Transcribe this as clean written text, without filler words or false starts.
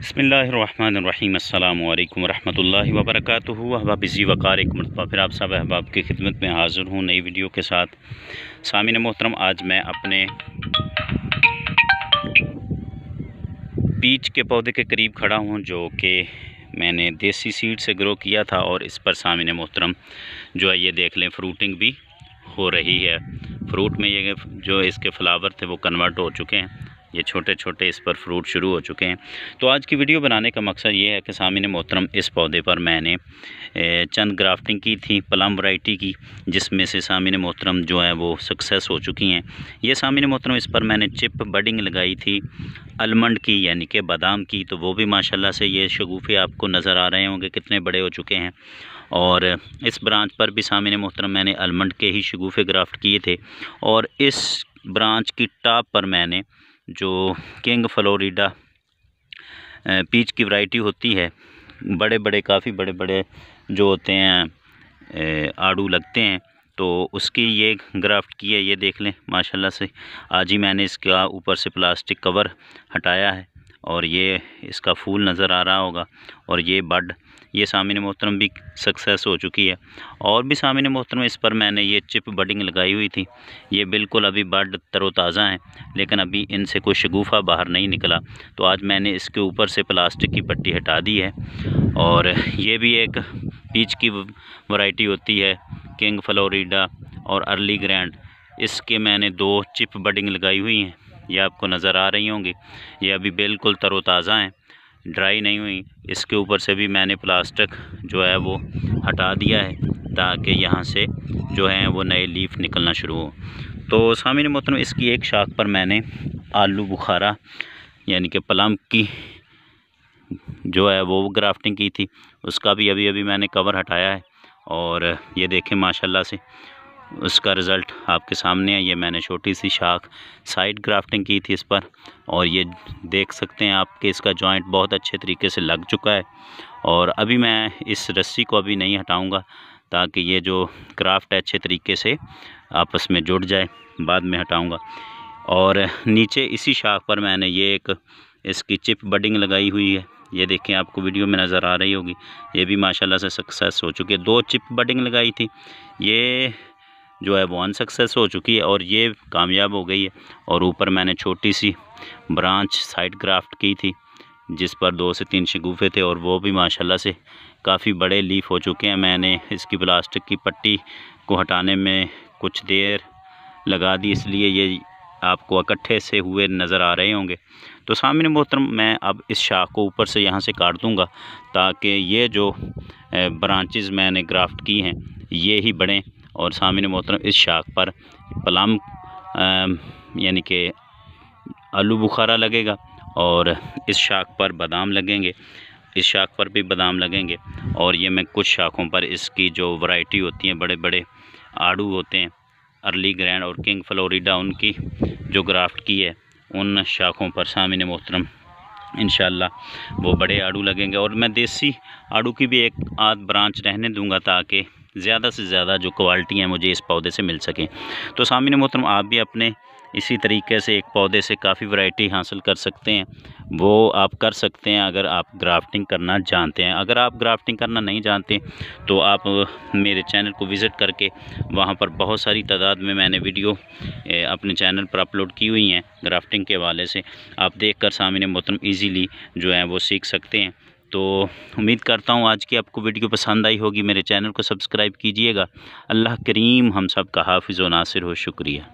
बिस्मिल्लाहिर्रहमानिर्रहीम अस्सलामु अलैकुम वरहमतुल्लाहि वबरकातुहू। अहबाब बिज़ी वक़ार एक मरतबा फिर आप सब अहबाब की खिदमत में हाज़िर हूँ नई वीडियो के साथ। सामीन मोहतरम, आज मैं अपने पीच के पौधे के करीब खड़ा हूँ जो कि मैंने देसी सीड से ग्रो किया था, और इस पर सामीन मोहतरम जो है ये देख लें फ्रूटिंग भी हो रही है। फ्रूट में ये जो इसके फ्लावर थे वो कन्वर्ट हो चुके हैं, ये छोटे छोटे इस पर फ्रूट शुरू हो चुके हैं। तो आज की वीडियो बनाने का मकसद ये है कि सामीन मोहतरम इस पौधे पर मैंने चंद ग्राफ्टिंग की थी प्लम वैरायटी की, जिसमें से सामीन मोहतरम जो है वो सक्सेस हो चुकी हैं। ये सामीन मोहतरम इस पर मैंने चिप बडिंग लगाई थी आलमंड की, यानी कि बादाम की, तो वो भी माशाल्लाह से ये शगुफ़े आपको नज़र आ रहे होंगे कितने बड़े हो चुके हैं। और इस ब्रांच पर भी सामीन मोहतरम मैंने आलमंड के ही शगुफ़े ग्राफ्ट किए थे, और इस ब्रांच की टॉप पर मैंने जो किंग फ्लोरिडा पीच की वैरायटी होती है, बड़े बड़े काफ़ी बड़े बड़े जो होते हैं आड़ू लगते हैं, तो उसकी ये ग्राफ्ट की है। ये देख लें माशाल्लाह से आज ही मैंने इसका ऊपर से प्लास्टिक कवर हटाया है, और ये इसका फूल नज़र आ रहा होगा, और ये बड ये सामीन मोहतरम भी सक्सेस हो चुकी है। और भी सामीन मोहतरम इस पर मैंने ये चिप बडिंग लगाई हुई थी, ये बिल्कुल अभी बड तरोताज़ा हैं, लेकिन अभी इनसे कोई शगुफ़ा बाहर नहीं निकला। तो आज मैंने इसके ऊपर से प्लास्टिक की पट्टी हटा दी है। और ये भी एक पीच की वैरायटी होती है किंग फ्लोरिडा और अर्ली ग्रैंड, इसके मैंने 2 चिप बडिंग लगाई हुई हैं, ये आपको नज़र आ रही होंगी। ये अभी बिल्कुल तरोताज़ा हैं, ड्राई नहीं हुई। इसके ऊपर से भी मैंने प्लास्टिक जो है वो हटा दिया है ताकि यहाँ से जो है वो नए लीफ निकलना शुरू हो। तो सामीन मोहतरम इसकी एक शाख पर मैंने आलू बुखारा यानी कि प्लम की जो है वो ग्राफ्टिंग की थी, उसका भी अभी अभी मैंने कवर हटाया है। और ये देखें माशाल्लाह से उसका रिज़ल्ट आपके सामने है। ये मैंने छोटी सी शाख साइड ग्राफ्टिंग की थी इस पर, और ये देख सकते हैं आप कि इसका जॉइंट बहुत अच्छे तरीके से लग चुका है। और अभी मैं इस रस्सी को अभी नहीं हटाऊंगा ताकि ये जो क्राफ्ट है अच्छे तरीके से आपस में जुड़ जाए, बाद में हटाऊंगा। और नीचे इसी शाख पर मैंने ये एक इसकी चिप बडिंग लगाई हुई है, ये देखें आपको वीडियो में नज़र आ रही होगी। ये भी माशाल्लाह से सक्सेस हो चुकी है। 2 चिप बडिंग लगाई थी, ये जो है वो अनसक्सेस हो चुकी है और ये कामयाब हो गई है। और ऊपर मैंने छोटी सी ब्रांच साइड ग्राफ्ट की थी जिस पर 2 से 3 शगुफ़े थे, और वो भी माशाल्लाह से काफ़ी बड़े लीफ हो चुके हैं। मैंने इसकी प्लास्टिक की पट्टी को हटाने में कुछ देर लगा दी, इसलिए ये आपको इकट्ठे से हुए नज़र आ रहे होंगे। तो सामने मोहतरम मैं अब इस शाख को ऊपर से यहाँ से काट दूँगा ताकि ये जो ब्रांचेस मैंने ग्राफ्ट की हैं ये ही बढ़ें। और सामने मोहतरम इस शाख पर प्लम यानी कि आलू बुखारा लगेगा, और इस शाख पर बादाम लगेंगे, इस शाख पर भी बादाम लगेंगे। और ये मैं कुछ शाखों पर इसकी जो वैरायटी होती हैं बड़े बड़े आड़ू होते हैं अर्ली ग्रैंड और किंग फ्लोरिडा, उनकी जो ग्राफ्ट की है उन शाखों पर सामने मोहतरम इंशाल्लाह वो बड़े आड़ू लगेंगे। और मैं देसी आड़ू की भी एक आध ब्रांच रहने दूंगा ताकि ज़्यादा से ज़्यादा जो क्वालिटी हैं मुझे इस पौधे से मिल सकें। तो सामने मोहतरम आप भी अपने इसी तरीके से एक पौधे से काफ़ी वैरायटी हासिल कर सकते हैं, वो आप कर सकते हैं अगर आप ग्राफ्टिंग करना जानते हैं। अगर आप ग्राफ्टिंग करना नहीं जानते तो आप मेरे चैनल को विज़िट करके वहाँ पर बहुत सारी तादाद में मैंने वीडियो अपने चैनल पर अपलोड की हुई हैं ग्राफ्टिंग के हवाले से, आप देख कर सामने मोहतरम ईज़िली जो है वो सीख सकते हैं। तो उम्मीद करता हूँ आज की आपको वीडियो पसंद आई होगी। मेरे चैनल को सब्सक्राइब कीजिएगा। अल्लाह करीम हम सब का हाफिज़ व नासिर हो। शुक्रिया।